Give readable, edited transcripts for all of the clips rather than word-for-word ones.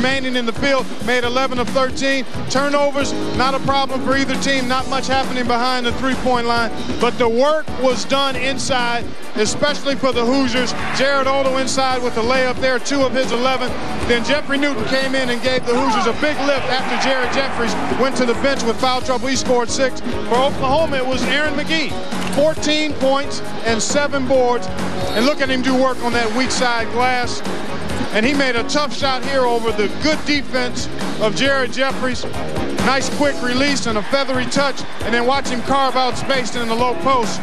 remaining in the field, made 11 of 13. Turnovers, not a problem for either team. Not much happening behind the three-point line, but the work was done inside, especially for the Hoosiers. Jared Odo inside with the layup there, 2 of his 11. Then Jeffrey Newton came in and gave the Hoosiers a big lift after Jared Jeffries went to the bench with foul trouble. He scored 6. For Oklahoma, it was Aaron McGee, 14 points and 7 boards. And look at him do work on that weak side glass. And he made a tough shot here over the good defense of Jared Jeffries. Nice quick release and a feathery touch, and then watch him carve out space in the low post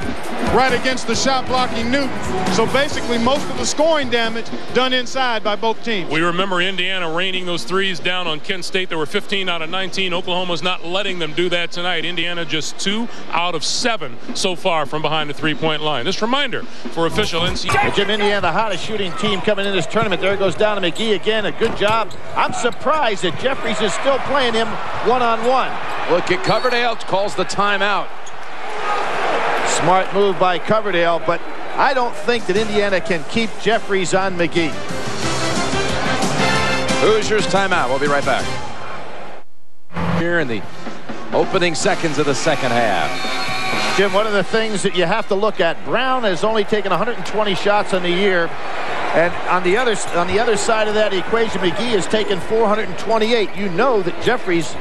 right against the shot blocking Newton. So basically most of the scoring damage done inside by both teams. We remember Indiana raining those threes down on Kent State. They were 15 out of 19. Oklahoma's not letting them do that tonight. Indiana just 2 out of 7 so far from behind the three-point line. This reminder for official NCAA. Jim, Indiana, the hottest shooting team coming in this tournament. There it goes down to McGee again. A good job. I'm surprised that Jeffries is still playing him one-on-one. Look at Coverdale, calls the timeout. Smart move by Coverdale, but I don't think that Indiana can keep Jeffries on McGee. Hoosiers timeout. We'll be right back. Here in the opening seconds of the second half. Jim, one of the things that you have to look at, Brown has only taken 120 shots on the year. And on the other side of that equation, McGee has taken 428. You know that Jeffries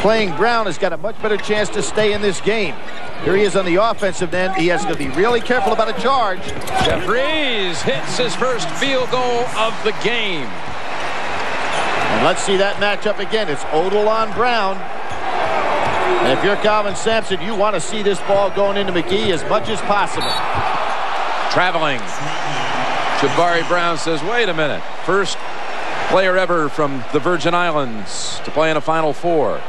playing Brown has got a much better chance to stay in this game. Here he is on the offensive end. He has to be really careful about a charge. Jeffries hits his first field goal of the game. And let's see that matchup again. It's Odell on Brown. And if you're Calvin Sampson, you want to see this ball going into McGee as much as possible. Traveling. Jabari Brown says, wait a minute. First player ever from the Virgin Islands to play in a Final Four.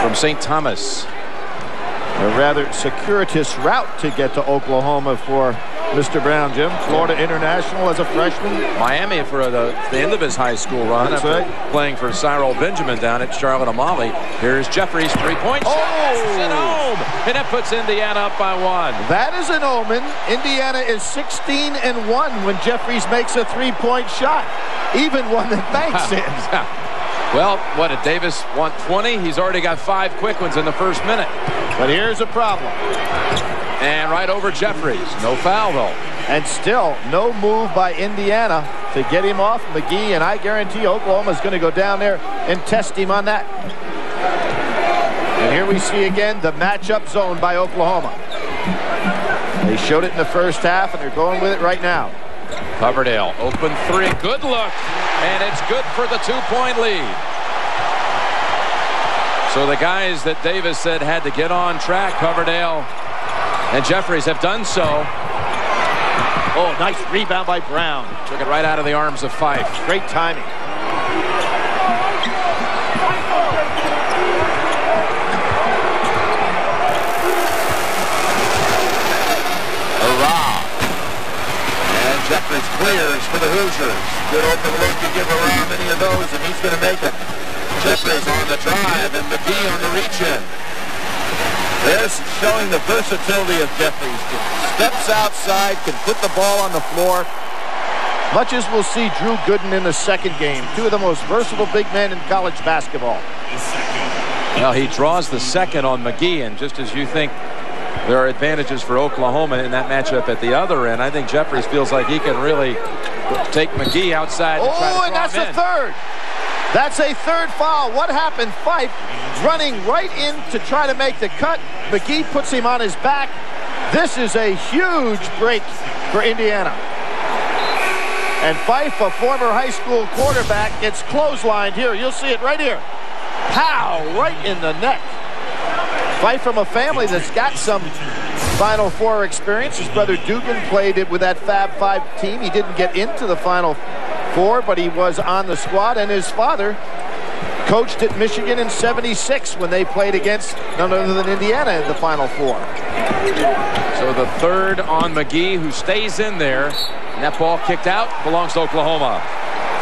From St. Thomas. A rather circuitous route to get to Oklahoma for Mr. Brown, Jim. Florida International as a freshman. Miami for the end of his high school run. That's after right. Playing for Cyril Benjamin down at Charlotte Amalie. Here's Jeffries, 3-point shot. Oh! At home. And that puts Indiana up by 1. That is an omen. Indiana is 16-1 when Jeffries makes a 3-point shot. Even one that banks in. Well, what did Davis want? 20? He's already got 5 quick ones in the first minute. But here's a problem. And right over Jeffries. No foul, though. And still, no move by Indiana to get him off McGee. And I guarantee Oklahoma's going to go down there and test him on that. And here we see again the matchup zone by Oklahoma. They showed it in the first half, and they're going with it right now. Coverdale, open 3. Good look. And it's good for the 2-point lead. So the guys that Davis said had to get on track, Coverdale and Jeffries, have done so. Oh, nice rebound by Brown. Took it right out of the arms of Fife. Great timing. Hurrah! And Jeffries clears for the Hoosiers. Good open look to give around many of those, and he's going to make it. Jeffries on the drive, and McGee on the reach-in. This showing the versatility of Jeffries. Steps outside, can put the ball on the floor. Much as we'll see Drew Gooden in the second game. 2 of the most versatile big men in college basketball. Well, he draws the second on McGee, and just as you think there are advantages for Oklahoma in that matchup at the other end, I think Jeffries feels like he can really take McGee outside and try to and that's a third. That's a third foul. What happened? Fife running right in to try to make the cut. McGee puts him on his back. This is a huge break for Indiana. And Fife, a former high school quarterback, gets clotheslined here. You'll see it right here. Pow! Right in the neck. Fife from a family that's got some Final Four experience. His brother Dugan played it with that Fab Five team. He didn't get into the Final Four, but he was on the squad, and his father coached at Michigan in '76 when they played against none other than Indiana in the Final Four. So the third on McGee, who stays in there, and that ball kicked out belongs to Oklahoma.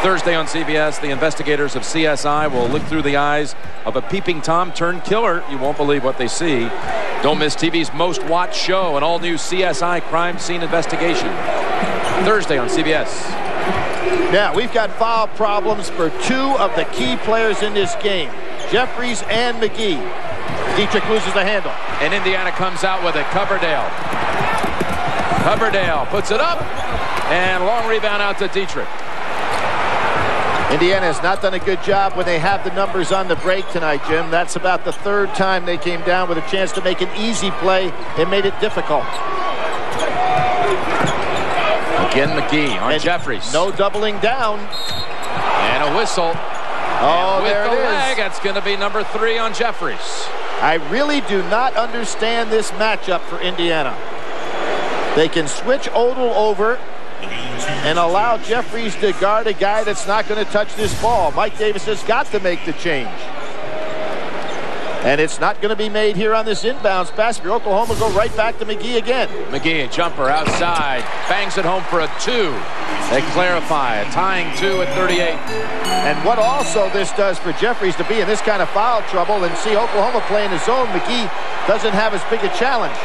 Thursday on CBS, the investigators of CSI will look through the eyes of a peeping Tom turned killer. You won't believe what they see. Don't miss TV's most watched show, an all-new CSI crime scene investigation. Thursday on CBS. Now, we've got foul problems for two of the key players in this game, Jeffries and McGee. Dietrich loses the handle. And Indiana comes out with it. Coverdale. Coverdale puts it up. And long rebound out to Dietrich. Indiana has not done a good job when they have the numbers on the break tonight, Jim. That's about the third time they came down with a chance to make an easy play and made it difficult. Again, McGee on Jeffries. No doubling down. And a whistle. Oh, and with there the it is. leg, that's going to be number 3 on Jeffries. I really do not understand this matchup for Indiana. They can switch Odell over and allow Jeffries to guard a guy that's not going to touch this ball. Mike Davis has got to make the change. And it's not going to be made here on this inbounds pass. For Oklahoma go right back to McGee again. McGee, a jumper outside, bangs it home for a 2. They clarify, a tying 2 at 38. And what also this does for Jeffries to be in this kind of foul trouble and see Oklahoma play in his zone, McGee doesn't have as big a challenge.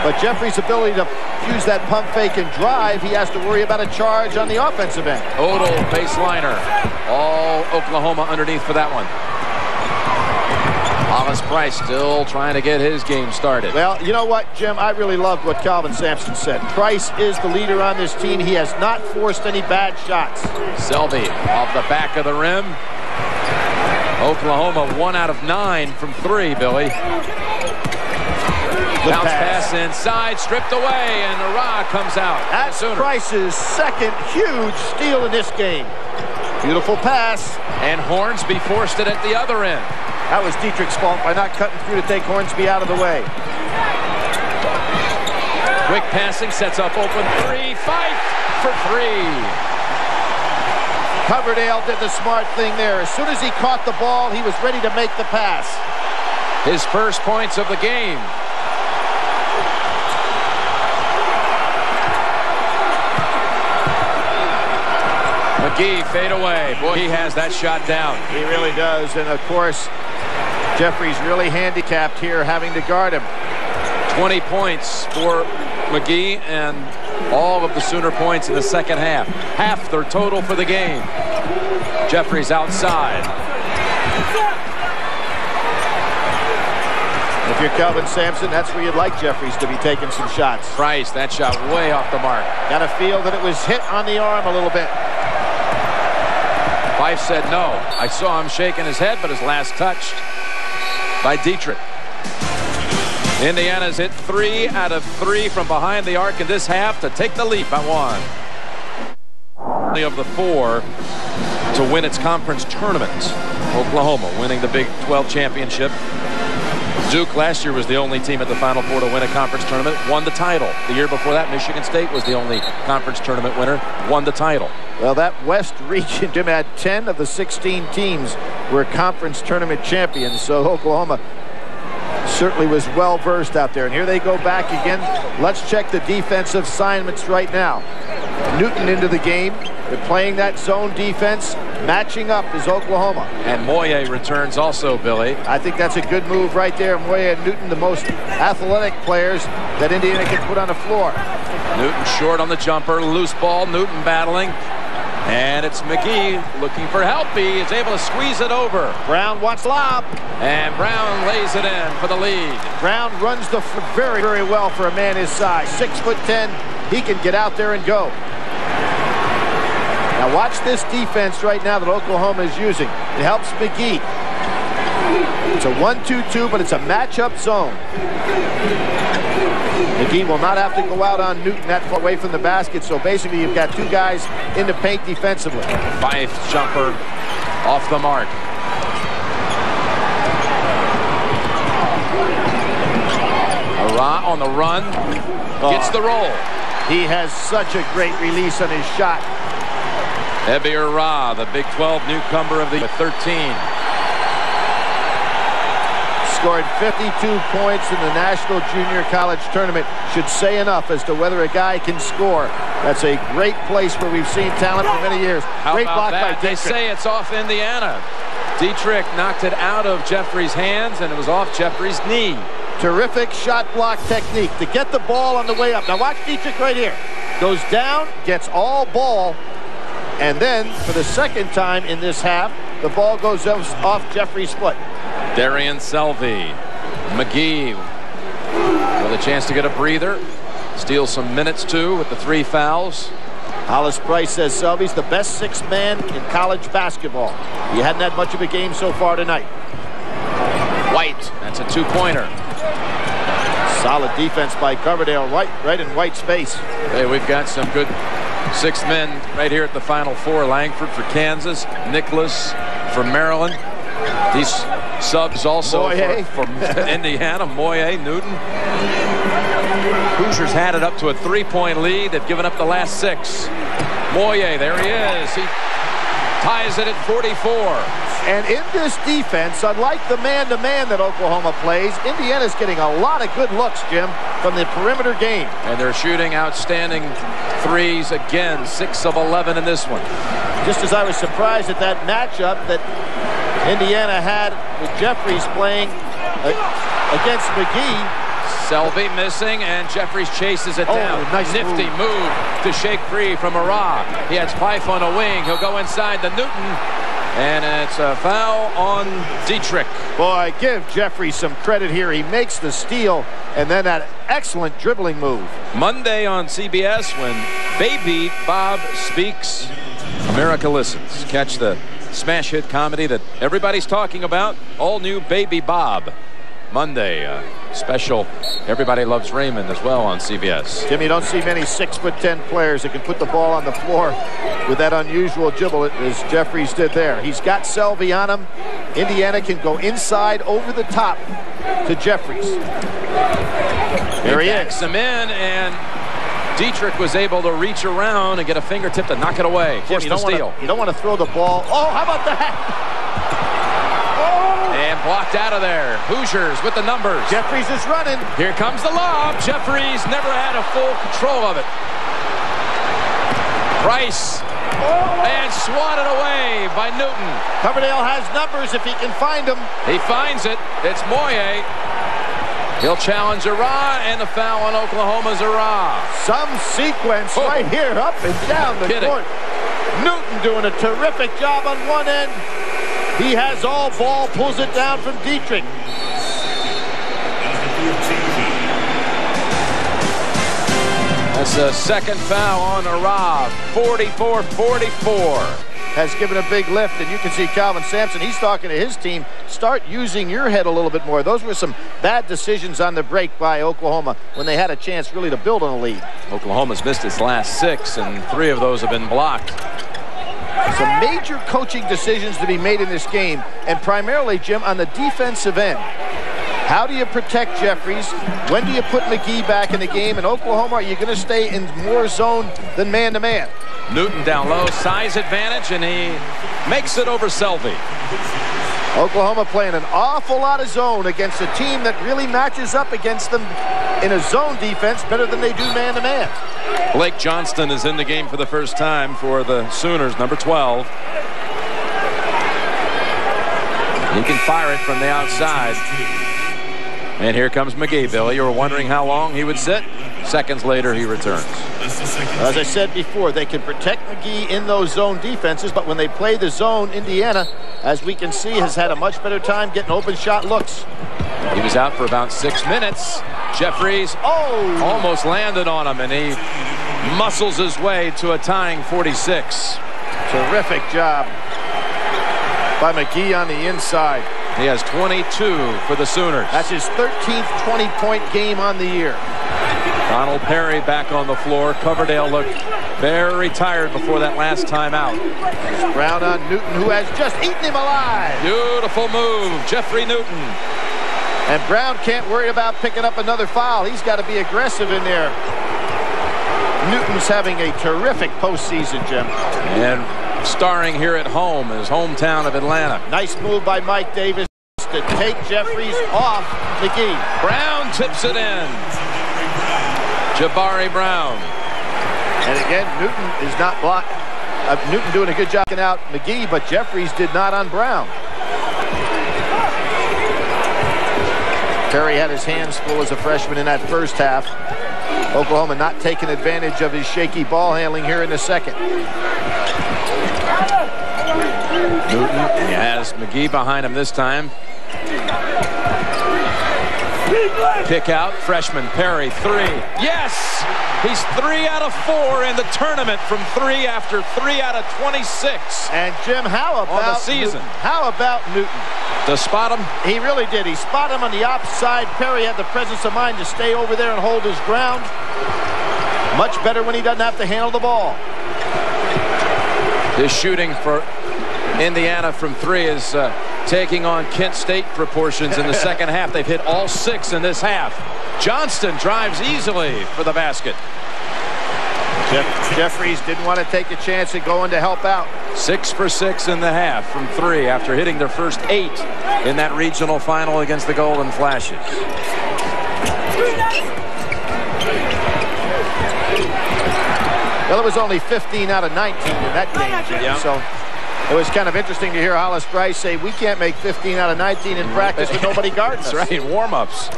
But Jeffries' ability to use that pump fake and drive, he has to worry about a charge on the offensive end. Odell, baseliner. All Oklahoma underneath for that one. Thomas Price still trying to get his game started. Well, you know what, Jim? I really loved what Calvin Sampson said. Price is the leader on this team. He has not forced any bad shots. Selby off the back of the rim. Oklahoma 1 out of 9 from 3, Billy. Bounce pass inside, stripped away, and Ra comes out. That's Price's second huge steal in this game. Beautiful pass. And Hornsby forced it at the other end. That was Dietrich's fault by not cutting through to take Hornsby out of the way. Quick passing sets up open 3. Fight for 3. Coverdale did the smart thing there. As soon as he caught the ball, he was ready to make the pass. His first points of the game. McGee fade away. Boy, he has that shot down. He really does. And of course, Jeffries really handicapped here, having to guard him. 20 points for McGee and all of the Sooner points in the second half. Half their total for the game. Jeffries outside. If you're Calvin Sampson, that's where you'd like Jeffries to be taking some shots. Price, that shot way off the mark. Got to feel that it was hit on the arm a little bit. Fife said no. I saw him shaking his head, but his last touched by Dietrich. Indiana's hit 3 out of 3 from behind the arc in this half to take the lead by 1. Only of the 4 to win its conference tournament. Oklahoma winning the Big 12 championship. Duke last year was the only team at the Final Four to win a conference tournament, won the title. The year before that, Michigan State was the only conference tournament winner, won the title. Well, that West region, Jim, had 10 of the 16 teams were conference tournament champions, so Oklahoma certainly was well versed out there. And here they go back again. Let's check the defensive assignments right now. Newton into the game. They're playing that zone defense. Matching up is Oklahoma. And Moye returns also, Billy. I think that's a good move right there. Moye and Newton, the most athletic players that Indiana can put on the floor. Newton short on the jumper. Loose ball. Newton battling. And it's McGee looking for help. He is able to squeeze it over. Brown wants lob. And Brown lays it in for the lead. Brown runs the very, very well for a man his size. 6'10". He can get out there and go. Now watch this defense right now that Oklahoma is using. It helps McGee. It's a 1-2-2, but it's a matchup zone. McGee will not have to go out on Newton that far away from the basket, so basically you've got 2 guys in the paint defensively. Fife jumper off the mark. Ara on the run, gets the roll. He has such a great release on his shot. Ebir Ra, the Big 12 newcomer of the 13. Scored 52 points in the National Junior College Tournament. Should say enough as to whether a guy can score. That's a great place where we've seen talent for many years. How great about block that? by They Dietrich. say it's off Indiana. Dietrich knocked it out of Jeffries' hands, and it was off Jeffries' knee. Terrific shot block technique to get the ball on the way up. Now watch Dietrich right here. Goes down, gets all ball, and then for the second time in this half, the ball goes off Jeffries' foot. Darian Selvey. McGee with a chance to get a breather. Steal some minutes, too, with the 3 fouls. Hollis Price says Selvey's the best 6th man in college basketball. He hadn't had much of a game so far tonight. White, that's a 2-pointer. Solid defense by Coverdale, right in White space. Hey, we've got some good 6th men right here at the Final Four. Langford for Kansas, Nicholas for Maryland. These subs also for Indiana, Moye, Newton. Hoosiers had it up to a 3-point lead. They've given up the last 6. Moye, there he is. He ties it at 44. And in this defense, unlike the man-to-man that Oklahoma plays, Indiana's getting a lot of good looks, Jim, from the perimeter game. And they're shooting outstanding threes again, 6 of 11 in this one. Just as I was surprised at that matchup that Indiana had with Jeffries playing against McGee. Selvey missing, and Jeffries chases it down. Nice Nifty move to shake free from Ara. He has Pipe on a wing. He'll go inside the Newton, and it's a foul on Dietrich. Boy, give Jeffries some credit here. He makes the steal, and then that excellent dribbling move. Monday on CBS when Baby Bob Speaks, America Listens. Catch the smash hit comedy that everybody's talking about. All new Baby Bob. Monday, special Everybody Loves Raymond as well on CBS. Jim, you don't see many 6'10" players that can put the ball on the floor with that unusual dribble as Jeffries did there. He's got Selvey on him. Indiana can go inside over the top to Jeffries. There he is. Him in, and Dietrich was able to reach around and get a fingertip to knock it away. Jim, you don't want to throw the ball. Oh, how about that? And blocked out of there. Hoosiers with the numbers. Jeffries is running. Here comes the lob. Jeffries never had a full control of it. Price. And swatted away by Newton. Coverdale has numbers if he can find them. He finds it. It's Moye. He'll challenge Ara, and the foul on Oklahoma's Ara. Some sequence right here, up and down the court. Newton doing a terrific job on one end. He has all ball, pulls it down from Dietrich. That's a second foul on Ara. 44-44. Has given a big lift, and you can see Calvin Sampson. He's talking to his team. Start using your head a little bit more. Those were some bad decisions on the break by Oklahoma when they had a chance really to build on a lead. Oklahoma's missed its last 6, and 3 of those have been blocked. Some major coaching decisions to be made in this game, and primarily, Jim, on the defensive end. How do you protect Jeffries? When do you put McGee back in the game? In Oklahoma, are you going to stay in more zone than man-to-man? Newton down low, size advantage, and he makes it over Selvey. Oklahoma playing an awful lot of zone against a team that really matches up against them in a zone defense better than they do man-to-man. Blake Johnston is in the game for the first time for the Sooners, number 12. He can fire it from the outside. And here comes McGee, Billy. You were wondering how long he would sit. Seconds later, he returns. As I said before, they can protect McGee in those zone defenses, but when they play the zone, Indiana, as we can see, has had a much better time getting open shot looks. He was out for about 6 minutes. Jeffries almost landed on him, and he muscles his way to a tying 46. Terrific job by McGee on the inside. He has 22 for the Sooners. That's his 13th 20-point game on the year. Donald Perry back on the floor. Coverdale looked very tired before that last time out. Brown on Newton, who has just eaten him alive. Beautiful move, Jeffrey Newton. And Brown can't worry about picking up another foul. He's got to be aggressive in there. Newton's having a terrific postseason, Jim. And starring here at home, his hometown of Atlanta. Nice move by Mike Davis to take Jeffries off McGee. Brown tips it in. Jabari Brown. And again, Newton is not blocked. Newton doing a good job getting out McGee, but Jeffries did not on Brown. Perry had his hands full as a freshman in that first half. Oklahoma not taking advantage of his shaky ball handling here in the second. Newton, he has McGee behind him this time. Kick out, freshman Perry, 3. Yes! He's 3 out of 4 in the tournament from 3 after 3 out of 26. And Jim, how about on the season? Newton? How about Newton? To spot him? He really did. He spotted him on the outside. Perry had the presence of mind to stay over there and hold his ground. Much better when he doesn't have to handle the ball. His shooting for Indiana from 3 is taking on Kent State proportions in the second half. They've hit all 6 in this half. Johnston drives easily for the basket. Jeffries didn't want to take a chance at going to help out. 6 for 6 in the half from 3 after hitting their first 8 in that regional final against the Golden Flashes. Well, it was only 15 out of 19 in that game, Jim. Yeah. So it was kind of interesting to hear Hollis Price say, we can't make 15 out of 19 in practice with nobody guarding us. That's right, warm-ups.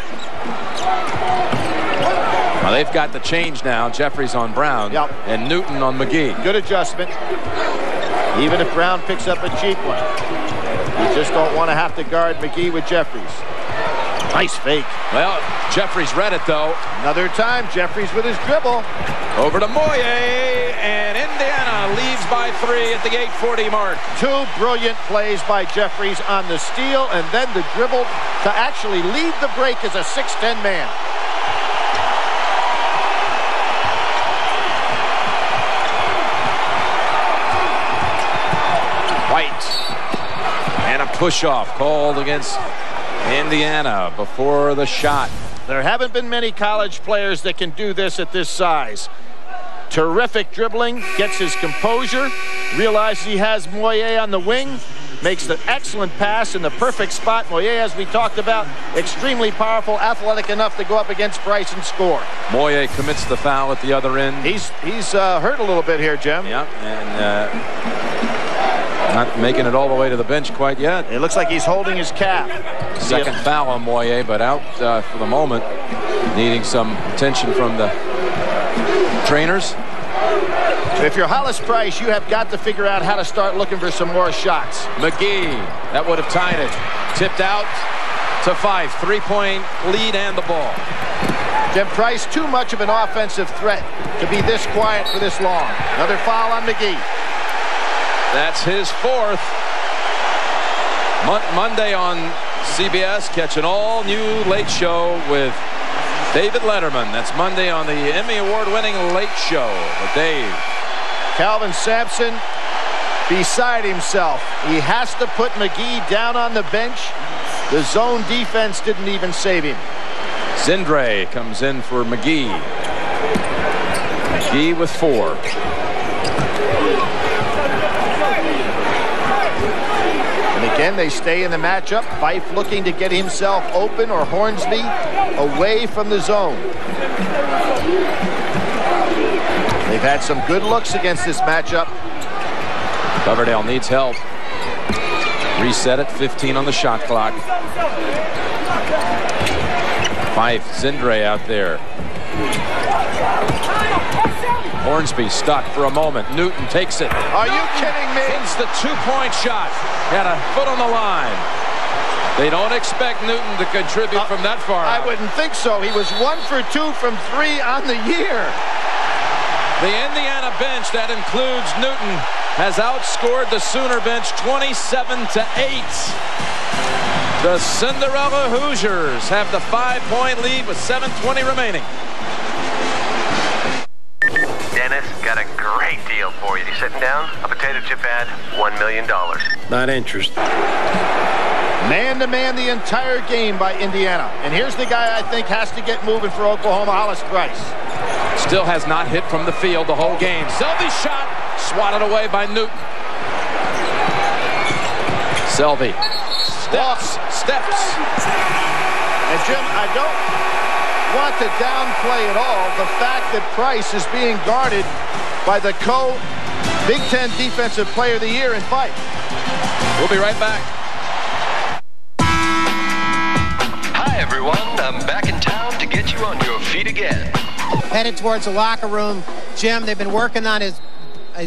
Well, they've got the change now. Jeffries on Brown, yep, and Newton on McGee. Good adjustment. Even if Brown picks up a cheap one, you just don't want to have to guard McGee with Jeffries. Nice fake. Well, Jeffries read it, though. Another time, Jeffries with his dribble. Over to Moye, and Indiana leads by 3 at the 8:40 mark. 2 brilliant plays by Jeffries on the steal and then the dribble to actually lead the break as a 6'10 man. White. And a push-off called against Indiana before the shot. There haven't been many college players that can do this at this size. Terrific dribbling, gets his composure, realizes he has Moye on the wing, makes the excellent pass in the perfect spot. Moye, as we talked about, extremely powerful, athletic enough to go up against Price and score. Moye commits the foul at the other end. He's hurt a little bit here, Jim. Yeah, and not making it all the way to the bench quite yet. It looks like he's holding his calf. Second foul on Moye, but out for the moment, needing some attention from the trainers. If you're Hollis Price, you have got to figure out how to start looking for some more shots. McGee, that would have tied it. Tipped out to 5. 3-point lead and the ball. Jim, Price, too much of an offensive threat to be this quiet for this long. Another foul on McGee. That's his 4th. Monday on CBS, catch an all-new late show with David Letterman. That's Monday on the Emmy Award-winning Late Show with Dave. Calvin Sampson beside himself. He has to put McGee down on the bench. The zone defense didn't even save him. Zindre comes in for McGee. McGee with 4. And again, they stay in the matchup. Fife looking to get himself open, or Hornsby away from the zone. They've had some good looks against this matchup. Coverdale needs help. Reset at 15 on the shot clock. Fife, Zindre out there. Hornsby stuck for a moment. Newton takes it. Are you kidding me? It's the 2-point shot. Got a foot on the line. They don't expect Newton to contribute from that far out. I wouldn't think so. He was 1 for 2 from 3 on the year. The Indiana bench, that includes Newton, has outscored the Sooner bench 27-8. The Cinderella Hoosiers have the 5-point lead with 7:20 remaining. Dennis, got a great deal for you. You sitting down? A potato chip ad, $1 million. Not interested. Man-to-man the entire game by Indiana. And here's the guy I think has to get moving for Oklahoma, Hollis Price. Still has not hit from the field the whole game. Selby's shot swatted away by Newton. Selby steps. And Jim, I don't want to downplay at all the fact that Price is being guarded by the Big Ten Defensive Player of the Year in Fife. We'll be right back. Hi, everyone. I'm back in town to get you on your feet again. Headed towards the locker room. Jim, they've been working on his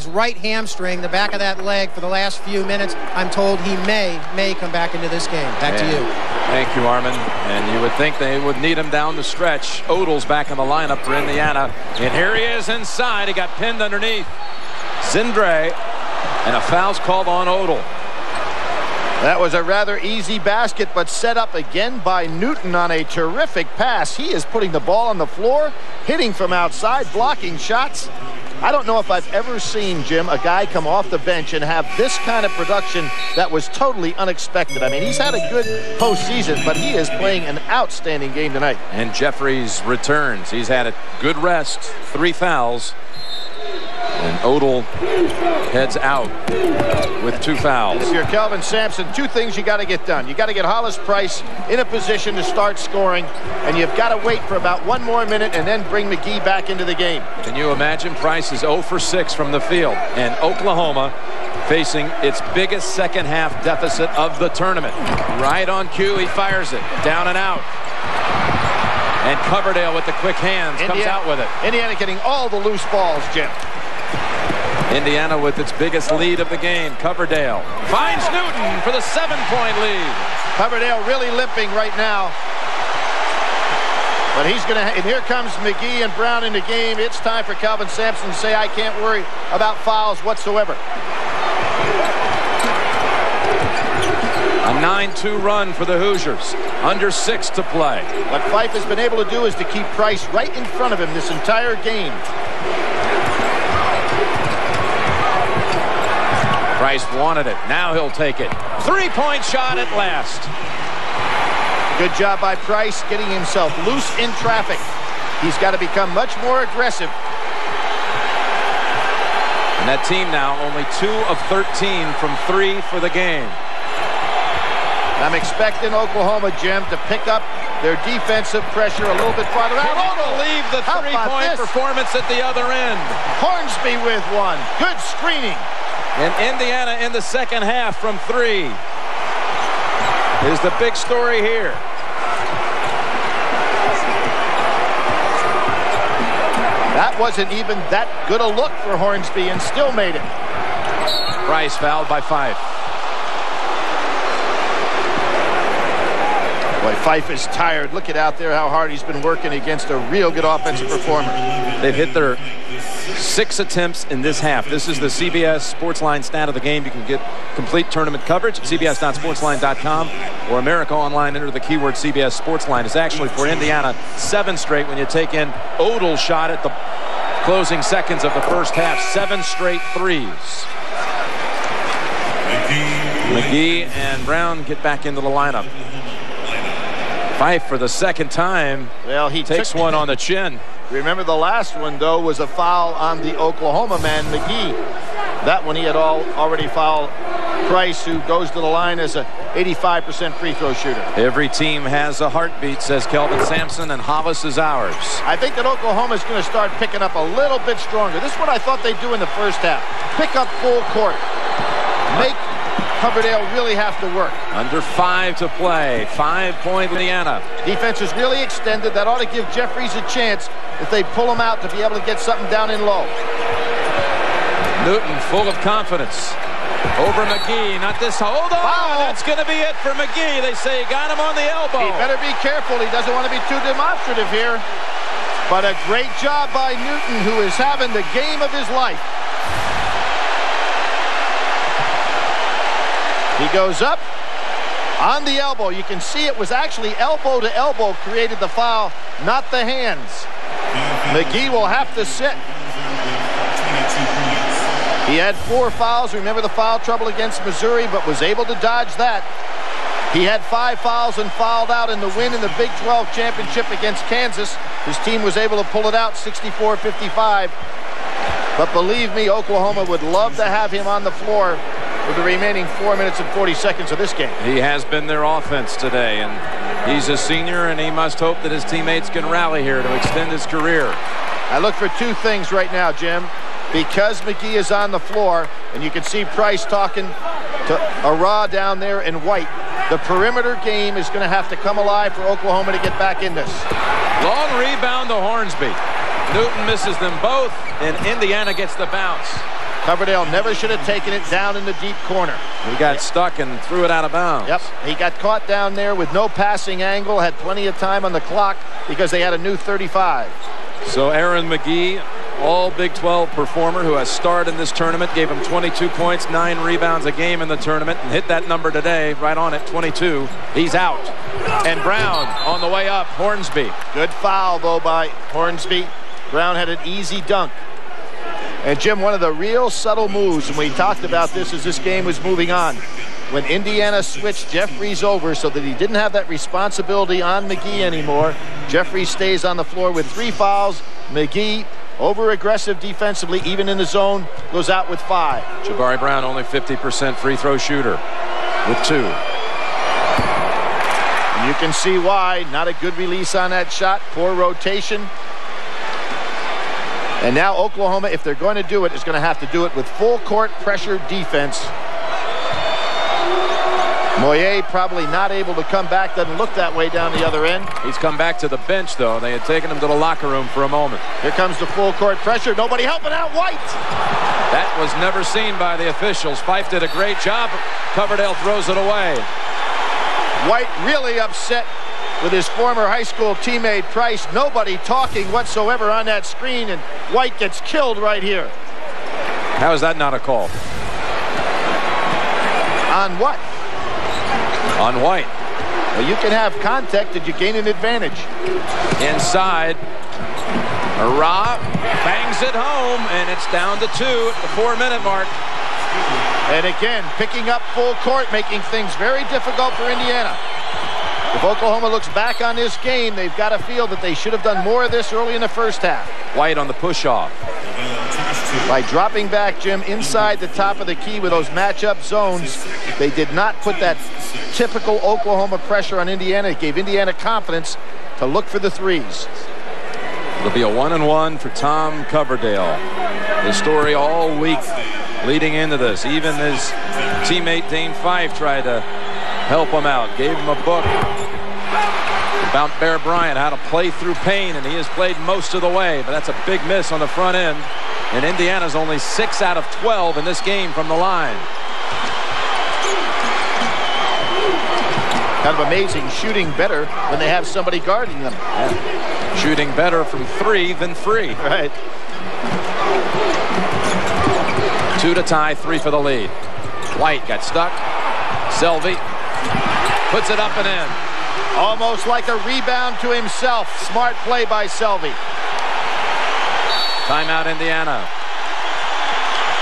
right hamstring, the back of that leg, for the last few minutes. I'm told he may come back into this game. Back to you. Thank you, Armin. And you would think they would need him down the stretch. Odell's back in the lineup for Indiana. And here he is inside. He got pinned underneath Zindre. And a foul's called on Odell. That was a rather easy basket, but set up again by Newton on a terrific pass. He is putting the ball on the floor, hitting from outside, blocking shots. I don't know if I've ever seen, Jim, a guy come off the bench and have this kind of production that was totally unexpected. I mean, he's had a good postseason, but he is playing an outstanding game tonight. And Jeffries returns. He's had a good rest, 3 fouls. And Odell heads out with 2 fouls. If you're Kelvin Sampson, 2 things you got to get done. You got to get Hollis Price in a position to start scoring, and you've got to wait for about 1 more minute and then bring McGee back into the game. Can you imagine? Price is 0 for 6 from the field, and Oklahoma facing its biggest second-half deficit of the tournament. Right on cue, he fires it. Down and out. And Coverdale with the quick hands comes out with it. Indiana getting all the loose balls, Jim. Indiana with its biggest lead of the game. Coverdale finds Newton for the 7-point lead. Coverdale really limping right now. But he's going to, and here comes McGee and Brown in the game. It's time for Kelvin Sampson to say, I can't worry about fouls whatsoever. A 9-2 run for the Hoosiers. Under 6 to play. What Fife has been able to do is to keep Price right in front of him this entire game. Price wanted it. Now he'll take it. 3-point shot at last. Good job by Price getting himself loose in traffic. He's got to become much more aggressive. And that team now only 2 of 13 from 3 for the game. I'm expecting Oklahoma, Jim, to pick up their defensive pressure a little bit farther out. Can you believe the 3-point performance at the other end? Hornsby with one. Good screening. And Indiana in the second half from 3 is the big story here. That wasn't even that good a look for Hornsby and still made it. Price fouled by Fife. Boy, Fife is tired. Look at out there how hard he's been working against a real good offensive performer. They've hit their 6 attempts in this half. This is the CBS Sportsline stat of the game. You can get complete tournament coverage at cbs.sportsline.com or America Online. Enter the keyword CBS Sportsline. It's actually for Indiana 7 straight when you take in Odell's shot at the closing seconds of the first half. 7 straight threes. McGee and Brown get back into the lineup. Fife for the second time. Well, he takes one on the chin. Remember the last one, though, was a foul on the Oklahoma man, McGee. That one he had already fouled Price, who goes to the line as a 85% free throw shooter. Every team has a heartbeat, says Kelvin Sampson, and Hollis is ours. I think that Oklahoma is going to start picking up a little bit stronger. This is what I thought they'd do in the first half. Pick up full court. Make Coverdale really have to work. Under 5 to play. 5-point Indiana. Defense is really extended. That ought to give Jeffries a chance if they pull him out to be able to get something down in low. Newton full of confidence. Over McGee. Not this. Hold on. Wow. That's going to be it for McGee. They say he got him on the elbow. He better be careful. He doesn't want to be too demonstrative here. But a great job by Newton, who is having the game of his life. He goes up on the elbow. You can see it was actually elbow to elbow created the foul, not the hands. McGee will have to sit. He had 4 fouls. Remember the foul trouble against Missouri, but was able to dodge that. He had 5 fouls and fouled out in the win in the Big 12 championship against Kansas. His team was able to pull it out 64-55. But believe me, Oklahoma would love to have him on the floor for the remaining 4 minutes and 40 seconds of this game. He has been their offense today, and he's a senior, and he must hope that his teammates can rally here to extend his career. I look for 2 things right now, Jim. Because McGee is on the floor, and you can see Price talking to Ara down there and White. The perimeter game is going to have to come alive for Oklahoma to get back in this. Long rebound to Hornsby. Newton misses them both, and Indiana gets the bounce. Coverdale never should have taken it down in the deep corner. He got stuck and threw it out of bounds. Yep, he got caught down there with no passing angle, had plenty of time on the clock because they had a new 35. So Aaron McGee, all Big 12 performer who has starred in this tournament, gave him 22 points, 9 rebounds a game in the tournament, and hit that number today, right on it, 22. He's out. And Brown on the way up, Hornsby. Good foul, though, by Hornsby. Brown had an easy dunk. And, Jim, one of the real subtle moves, and we talked about this as this game was moving on, when Indiana switched Jeffries over so that he didn't have that responsibility on McGee anymore, Jeffries stays on the floor with 3 fouls. McGee, over-aggressive defensively, even in the zone, goes out with 5. Jabari Brown, only 50% free throw shooter with 2. And you can see why. Not a good release on that shot. Poor rotation. And now Oklahoma, if they're going to do it, is going to have to do it with full court pressure defense. Moyer probably not able to come back. Doesn't look that way down the other end. He's come back to the bench, though. They had taken him to the locker room for a moment. Here comes the full court pressure. Nobody helping out White. That was never seen by the officials. Fife did a great job. Coverdale throws it away. White really upset with his former high school teammate Price. Nobody talking whatsoever on that screen, and White gets killed right here. How is that not a call? On what? On White. Well, you can have contact. Did you gain an advantage? Inside. Ara bangs it home, and it's down to 2 at the 4-minute mark. And again, picking up full court, making things very difficult for Indiana. If Oklahoma looks back on this game, they've got to feel that they should have done more of this early in the first half. White on the push-off. By dropping back, Jim, inside the top of the key with those matchup zones, they did not put that typical Oklahoma pressure on Indiana. It gave Indiana confidence to look for the threes. It'll be a 1-and-1 for Tom Coverdale. The story all week leading into this. Even his teammate Dane Fife tried to help him out. Gave him a book about Bear Bryant, how to play through pain, and he has played most of the way, but that's a big miss on the front end. And Indiana's only 6 out of 12 in this game from the line. Kind of amazing, shooting better when they have somebody guarding them. Yeah. Shooting better from 3 than free. Right. 2 to tie, 3 for the lead. White got stuck. Selvey puts it up and in. Almost like a rebound to himself. Smart play by Selvey. Timeout, Indiana.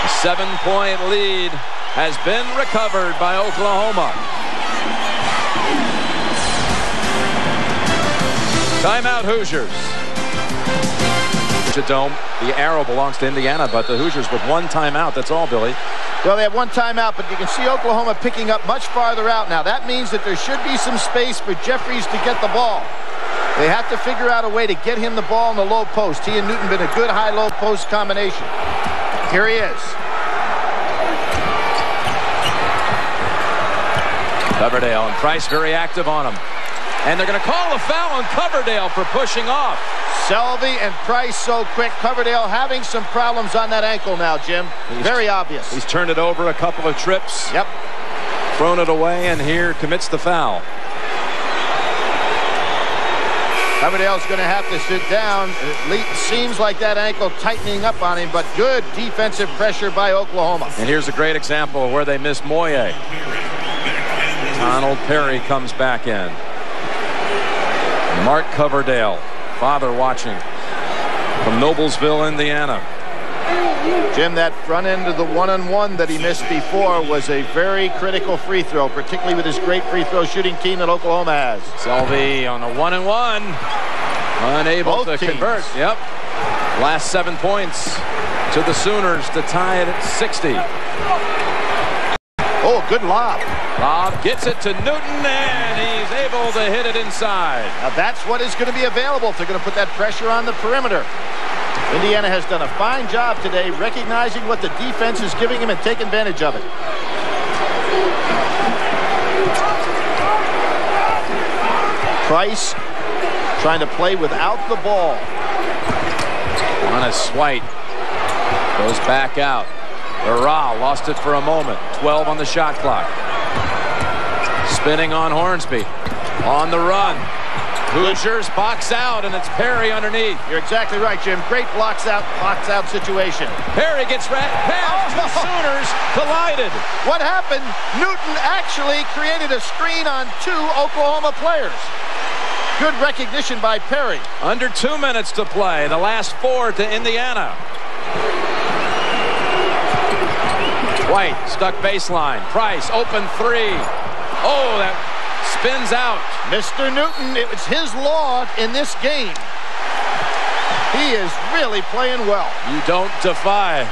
A 7-point lead has been recovered by Oklahoma. Timeout, Hoosiers. Dome. The arrow belongs to Indiana, but the Hoosiers with 1 timeout. That's all, Billy. Well, they have 1 timeout, but you can see Oklahoma picking up much farther out now. That means that there should be some space for Jeffries to get the ball. They have to figure out a way to get him the ball in the low post. He and Newton been a good high-low post combination. Here he is. Coverdale and Price very active on him. And they're going to call a foul on Coverdale for pushing off. Selvey and Price so quick. Coverdale having some problems on that ankle now, Jim. Very obvious. He's turned it over a couple of trips. Yep. Thrown it away, and here commits the foul. Coverdale's going to have to sit down. It seems like that ankle tightening up on him, but good defensive pressure by Oklahoma. And here's a great example of where they missed Moye. Donald Perry comes back in. Mark Coverdale, father watching from Noblesville, Indiana. Jim, that front end of the 1-on-1 that he missed before was a very critical free throw, particularly with this great free throw shooting team that Oklahoma has. Selvey on the 1-and-1. Unable to convert. Yep. Last 7 points to the Sooners to tie it at 60. Oh, good lob. Lob gets it to Newton, and he's able to hit it inside. Now that's what is going to be available if they're going to put that pressure on the perimeter. Indiana has done a fine job today recognizing what the defense is giving him and taking advantage of it. Price trying to play without the ball. Honest White goes back out. Hurrah, lost it for a moment. 12 on the shot clock. Spinning on Hornsby. On the run. Hoosiers box out, and it's Perry underneath. You're exactly right, Jim. Great box out situation. Perry gets past the Sooners, collided. What happened? Newton actually created a screen on 2 Oklahoma players. Good recognition by Perry. Under 2 minutes to play. The last 4 to Indiana. White stuck baseline. Price open 3. Oh, that spins out. Mr. Newton, it was his law in this game. He is really playing well. You don't defy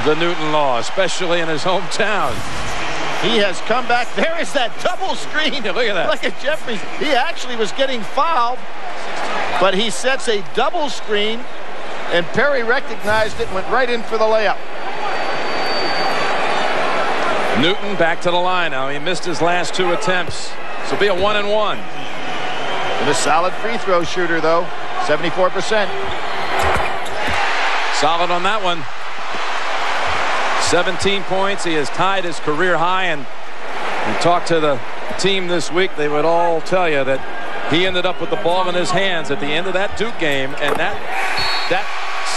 the Newton law, especially in his hometown. He has come back. There is that double screen. Yeah, look at that. Look at Jeffries. He actually was getting fouled, but he sets a double screen, and Perry recognized it and went right in for the layup. Newton back to the line now. He missed his last 2 attempts. This will be a 1-and-1. And a solid free throw shooter, though. 74%. Solid on that one. 17 points. He has tied his career high, and you talk to the team this week, they would all tell you that he ended up with the ball in his hands at the end of that Duke game, and that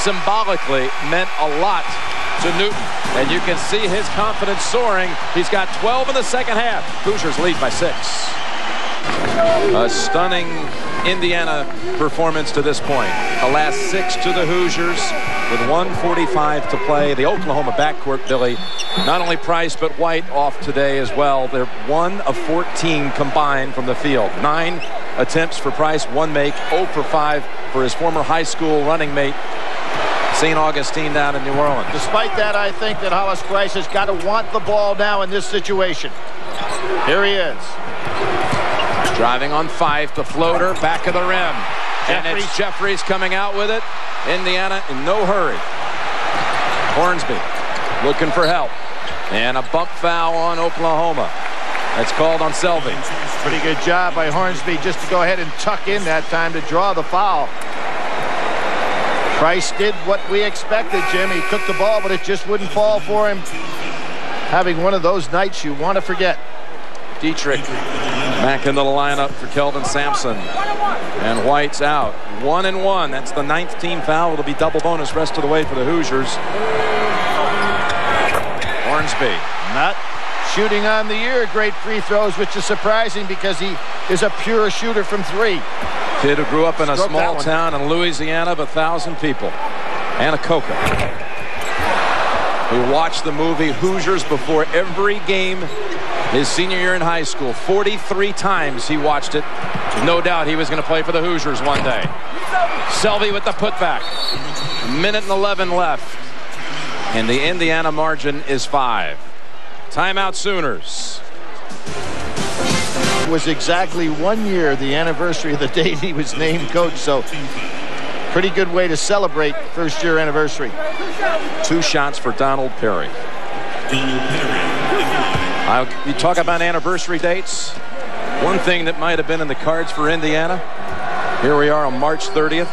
symbolically meant a lot to Newton. And you can see his confidence soaring. He's got 12 in the second half. Hoosiers lead by 6. A stunning Indiana performance to this point. The last 6 to the Hoosiers with 1:45 to play. The Oklahoma backcourt, Billy, not only Price but White off today as well. They're 1 of 14 combined from the field. 9 attempts for Price, 1 make, 0 for 5 for his former high school running mate, St. Augustine down in New Orleans. Despite that, I think that Hollis Price has got to want the ball now in this situation. Here he is. Driving on 5, the floater, back of the rim. And it's Jeffries coming out with it. Indiana in no hurry. Hornsby looking for help. And a bump foul on Oklahoma. That's called on Selvey. Pretty good job by Hornsby just to go ahead and tuck in that time to draw the foul. Price did what we expected, Jim. He took the ball, but it just wouldn't fall for him. Having one of those nights you want to forget. Dietrich back into the lineup for Kelvin Sampson. And White's out. 1-and-1. That's the 9th team foul. It'll be double bonus rest of the way for the Hoosiers. Hornsby. Not shooting on the year. Great free throws, which is surprising because he is a pure shooter from 3. Kid who grew up in a small town in Louisiana of 1,000 people. Anacoca. Who watched the movie Hoosiers before every game his senior year in high school. 43 times he watched it. No doubt he was going to play for the Hoosiers one day. Selvey with the putback. 1:11 left. And the Indiana margin is 5. Timeout Sooners. It was exactly 1 year, the anniversary of the date he was named coach. So pretty good way to celebrate first-year anniversary. 2 shots for Donald Perry. You talk about anniversary dates. One thing that might have been in the cards for Indiana. Here we are on March 30th.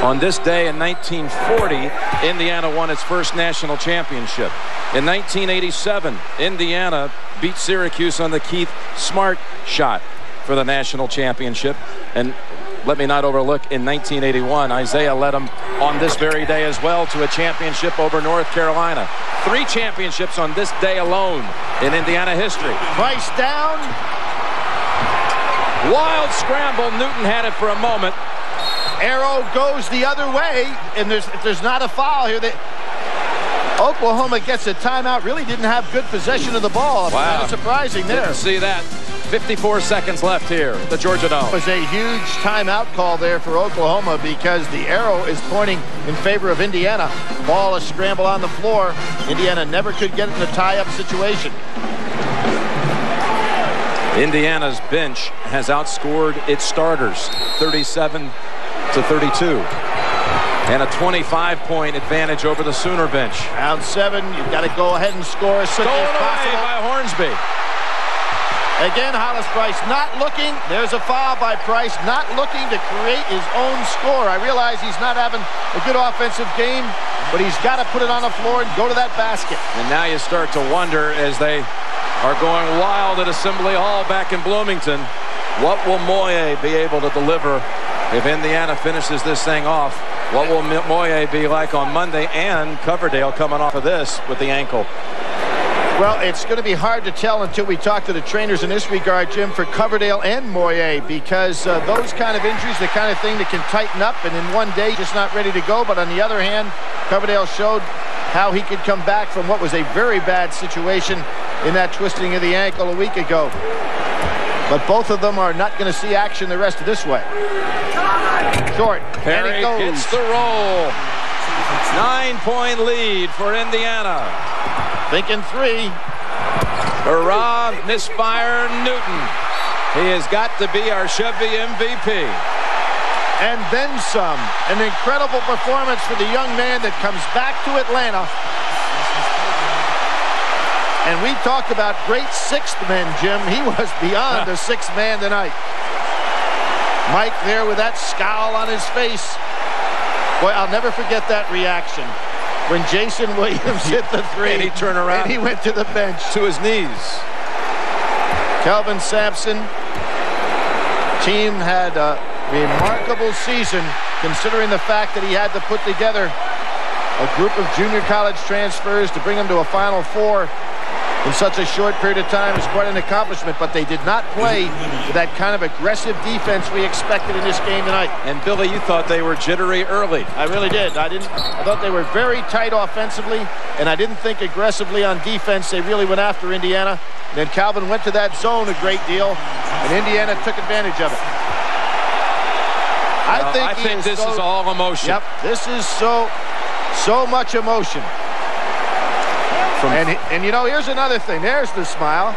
On this day in 1940, Indiana won its first national championship. In 1987, Indiana beat Syracuse on the Keith Smart shot for the national championship. And let me not overlook, in 1981, Isaiah led them on this very day as well to a championship over North Carolina. 3 championships on this day alone in Indiana history. Price down. Wild scramble. Newton had it for a moment. Arrow goes the other way, and there's not a foul here. Oklahoma gets a timeout. Really didn't have good possession of the ball. Wow. Kind of surprising there. Didn't see that. 54 seconds left here at the Georgia Dome. It was a huge timeout call there for Oklahoma because the arrow is pointing in favor of Indiana. Ball is scramble on the floor. Indiana never could get it in a tie-up situation. Indiana's bench has outscored its starters 37-32. And a 25-point advantage over the Sooner bench. Round 7, you've got to go ahead and score as soon as possible. Stolen away by Hornsby. Again, Hollis Price not looking. There's a foul by Price, not looking to create his own score. I realize he's not having a good offensive game, but he's got to put it on the floor and go to that basket. And now you start to wonder, as they are going wild at Assembly Hall back in Bloomington, what will Moye be able to deliver if Indiana finishes this thing off? What will Moye be like on Monday? And Coverdale coming off of this with the ankle. Well, it's going to be hard to tell until we talk to the trainers in this regard, Jim, for Coverdale and Moye, because those kind of injuries, the kind of thing that can tighten up and in one day just not ready to go. But on the other hand, Coverdale showed how he could come back from what was a very bad situation in that twisting of the ankle a week ago. But both of them are not going to see action the rest of this way. Short. Perry hits the roll. 9-point lead for Indiana. Thinking three. Hurrah, misfire Newton. He has got to be our Chevy MVP. And then some. An incredible performance for the young man that comes back to Atlanta. And we talked about great sixth men, Jim. He was beyond a sixth man tonight. Mike there with that scowl on his face. Boy, I'll never forget that reaction when Jason Williams hit the three. And he turned around. And he went to the bench. To his knees. Kelvin Sampson. Team had a remarkable season considering the fact that he had to put together a group of junior college transfers to bring them to a Final Four in such a short period of time is quite an accomplishment, but they did not play with that kind of aggressive defense we expected in this game tonight. And Billy, you thought they were jittery early. I really did. I thought they were very tight offensively, and I didn't think aggressively on defense. They really went after Indiana. And then Calvin went to that zone a great deal, and Indiana took advantage of it. I think this is all emotion. Yep, this is so much emotion. And you know, here's another thing. There's the smile.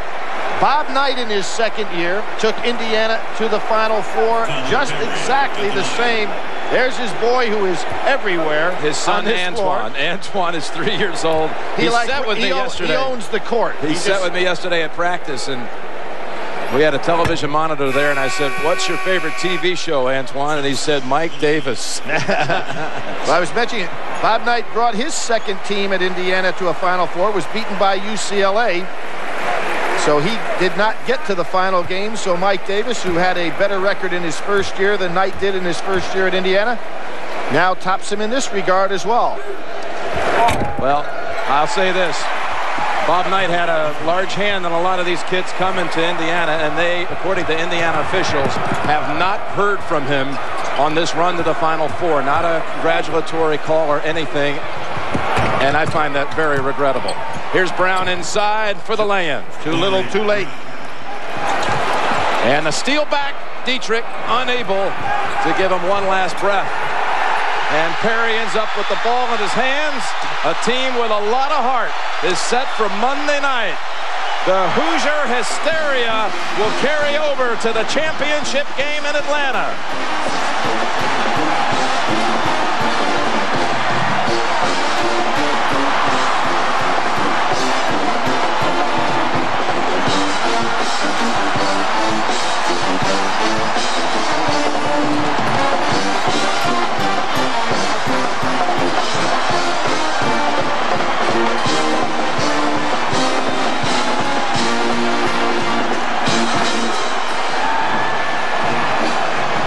Bob Knight in his second year took Indiana to the Final Four just exactly the same. There's his boy who is everywhere. His son Antoine. Floor. Antoine is 3 years old. He sat with me yesterday. He owns the court. He sat with me yesterday at practice, and we had a television monitor there, and I said, "What's your favorite TV show, Antoine?" And he said, "Mike Davis." Well, I was mentioning it. Bob Knight brought his second team at Indiana to a Final Four, was beaten by UCLA. So he did not get to the final game. So Mike Davis, who had a better record in his first year than Knight did in his first year at Indiana, now tops him in this regard as well. Well, I'll say this. Bob Knight had a large hand in a lot of these kids coming to Indiana, and they, according to Indiana officials, have not heard from him on this run to the Final Four. Not a congratulatory call or anything, and I find that very regrettable. Here's Brown inside for the lay-in. Too little, too late. And the steal back, Dietrich unable to give him one last breath. And Perry ends up with the ball in his hands. A team with a lot of heart is set for Monday night. The Hoosier hysteria will carry over to the championship game in Atlanta.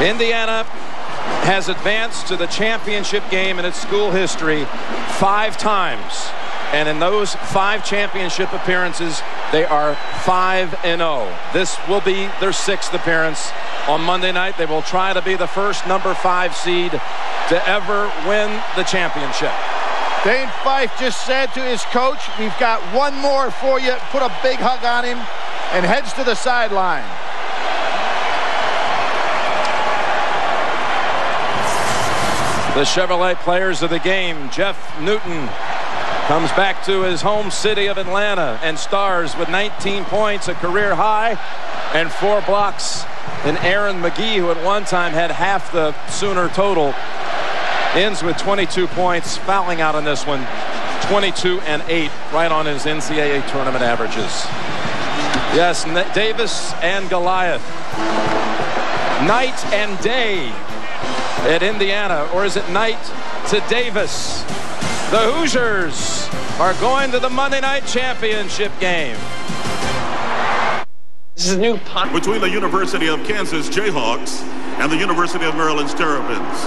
Indiana has advanced to the championship game in its school history 5 times. And in those 5 championship appearances, they are 5-0. This will be their 6th appearance. On Monday night, they will try to be the first number 5 seed to ever win the championship. Dane Fife just said to his coach, "We've got one more for you." Put a big hug on him and heads to the sideline. The Chevrolet players of the game. Jeff Newton comes back to his home city of Atlanta and stars with 19 points, a career high, and 4 blocks. And Aaron McGee, who at one time had half the Sooner total, ends with 22 points, fouling out on this one. 22 and 8, right on his NCAA tournament averages. Yes, Davis and Goliath. Night and day at Indiana, or is it night to Davis? The Hoosiers are going to the Monday Night Championship game. This is a new punt between the University of Kansas Jayhawks and the University of Maryland's Terrapins.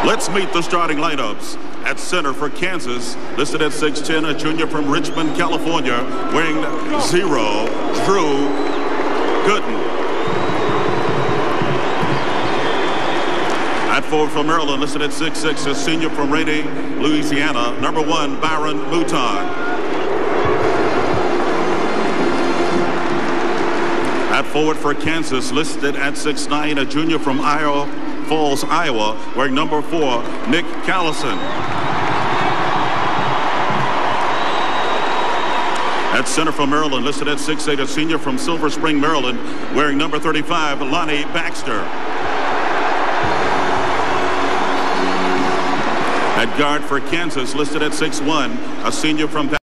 Let's meet the starting lineups. At center for Kansas, listed at 6'10", a junior from Richmond, California, wearing 0, Drew Gooden. At forward for Maryland, listed at 6'6", a senior from Raleigh, Louisiana, number 1, Byron Mouton. At forward for Kansas, listed at 6'9", a junior from Iowa Falls, Iowa, wearing number 4, Nick Callison. At center for Maryland, listed at 6'8", a senior from Silver Spring, Maryland, wearing number 35, Lonnie Baxter. At guard for Kansas, listed at 6'1", a senior from